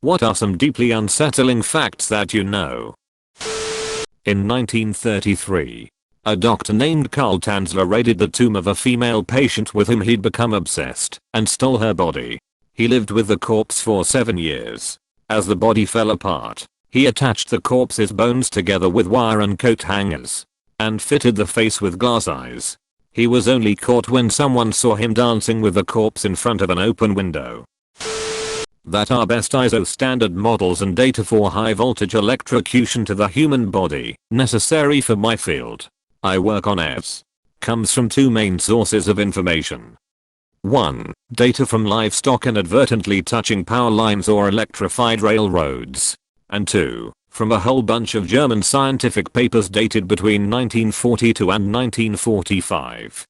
What are some deeply unsettling facts that you know? In 1933, a doctor named Carl Tanzler raided the tomb of a female patient with whom he'd become obsessed and stole her body. He lived with the corpse for 7 years. As the body fell apart, he attached the corpse's bones together with wire and coat hangers and fitted the face with glass eyes. He was only caught when someone saw him dancing with the corpse in front of an open window. That are best ISO standard models and data for high voltage electrocution to the human body, necessary for my field. I work on EVs. Comes from two main sources of information. 1. Data from livestock inadvertently touching power lines or electrified railroads. And 2. From a whole bunch of German scientific papers dated between 1942 and 1945.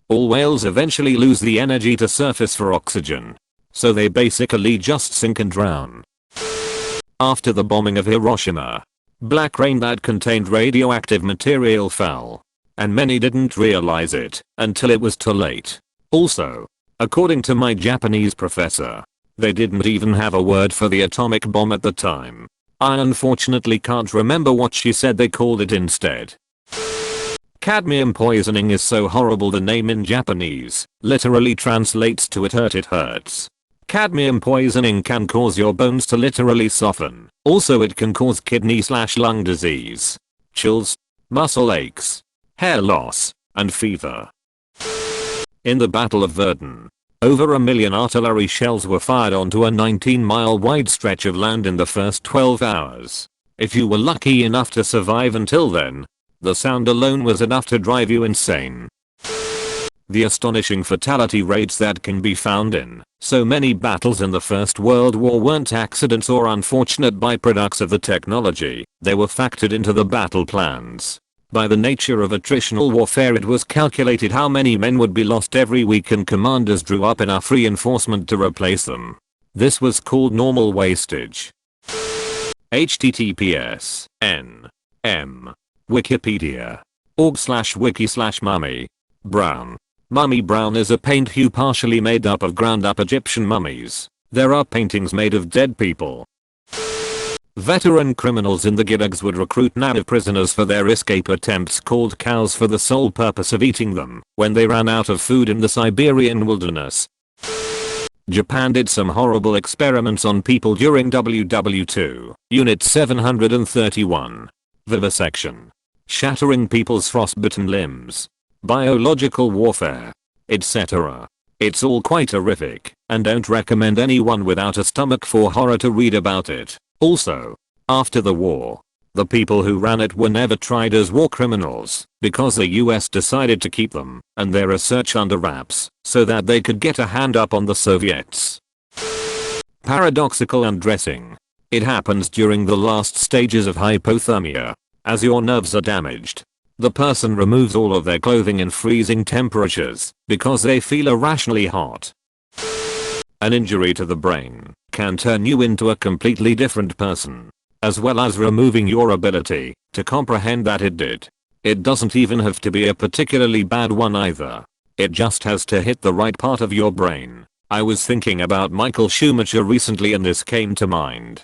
All whales eventually lose the energy to surface for oxygen. So they basically just sink and drown. After the bombing of Hiroshima, black rain that contained radioactive material fell. And many didn't realize it until it was too late. Also, according to my Japanese professor, they didn't even have a word for the atomic bomb at the time. I unfortunately can't remember what she said they called it instead. Cadmium poisoning is so horrible the name in Japanese literally translates to it hurts. Cadmium poisoning can cause your bones to literally soften. Also it can cause kidney/lung disease, chills, muscle aches, hair loss, and fever. In the Battle of Verdun, over 1 million artillery shells were fired onto a 19-mile wide stretch of land in the first 12 hours. If you were lucky enough to survive until then, the sound alone was enough to drive you insane. The astonishing fatality rates that can be found in so many battles in the First World War weren't accidents or unfortunate byproducts of the technology, they were factored into the battle plans. By the nature of attritional warfare, it was calculated how many men would be lost every week and commanders drew up enough reinforcement to replace them. This was called normal wastage. https n.m. Wikipedia org/wiki/mummy Brown. Mummy Brown is a paint hue partially made up of ground up Egyptian mummies. There are paintings made of dead people. Veteran criminals in the gulags would recruit native prisoners for their escape attempts called cows for the sole purpose of eating them when they ran out of food in the Siberian wilderness. Japan did some horrible experiments on people during WW2, Unit 731. Vivisection. Shattering people's frostbitten limbs. Biological warfare. Etc. It's all quite horrific, and don't recommend anyone without a stomach for horror to read about it. Also, after the war, the people who ran it were never tried as war criminals because the US decided to keep them and their research under wraps so that they could get a hand up on the Soviets. Paradoxical undressing. It happens during the last stages of hypothermia. As your nerves are damaged, the person removes all of their clothing in freezing temperatures because they feel irrationally hot. An injury to the brain can turn you into a completely different person, as well as removing your ability to comprehend that it did. It doesn't even have to be a particularly bad one either. It just has to hit the right part of your brain. I was thinking about Michael Schumacher recently and this came to mind.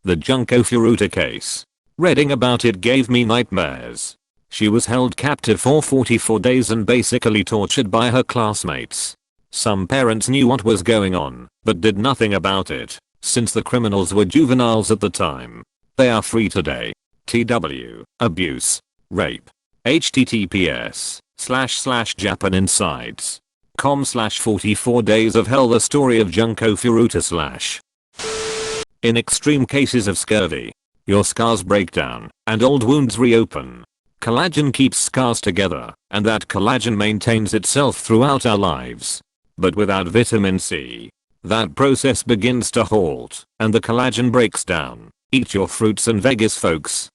The Junko Furuta case. Reading about it gave me nightmares. She was held captive for 44 days and basically tortured by her classmates. Some parents knew what was going on, but did nothing about it, since the criminals were juveniles at the time. They are free today. TW. Abuse. Rape. https://japaninsights.com/44 days of hell. The story of Junko Furuta/ In extreme cases of scurvy, your scars break down and old wounds reopen. Collagen keeps scars together, and that collagen maintains itself throughout our lives. But without vitamin C, that process begins to halt, and the collagen breaks down. Eat your fruits and veggies, folks.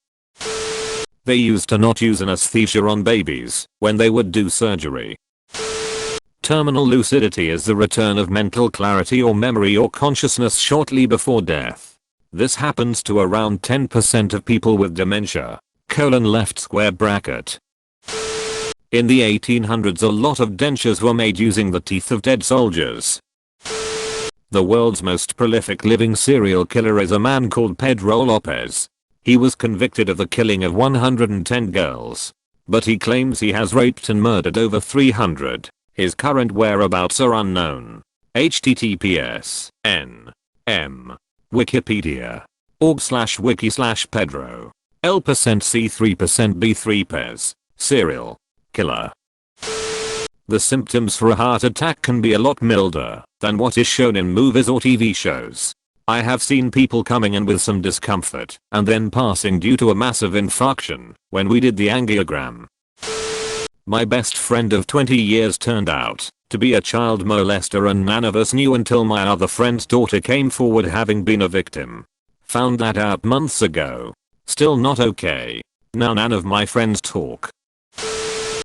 They used to not use anesthesia on babies when they would do surgery. Terminal lucidity is the return of mental clarity or memory or consciousness shortly before death. This happens to around 10% of people with dementia. Left square bracket. In the 1800s, a lot of dentures were made using the teeth of dead soldiers. The world's most prolific living serial killer is a man called Pedro Lopez. He was convicted of the killing of 110 girls. But he claims he has raped and murdered over 300. His current whereabouts are unknown. https://n.m. Wikipedia. org/wiki/Pedro. L%C3%B3 serial killer. The symptoms for a heart attack can be a lot milder than what is shown in movies or TV shows. I have seen people coming in with some discomfort and then passing due to a massive infarction when we did the angiogram. My best friend of 20 years turned out to be a child molester, and none of us knew until my other friend's daughter came forward having been a victim. Found that out months ago. Still not okay. Now none of my friends talk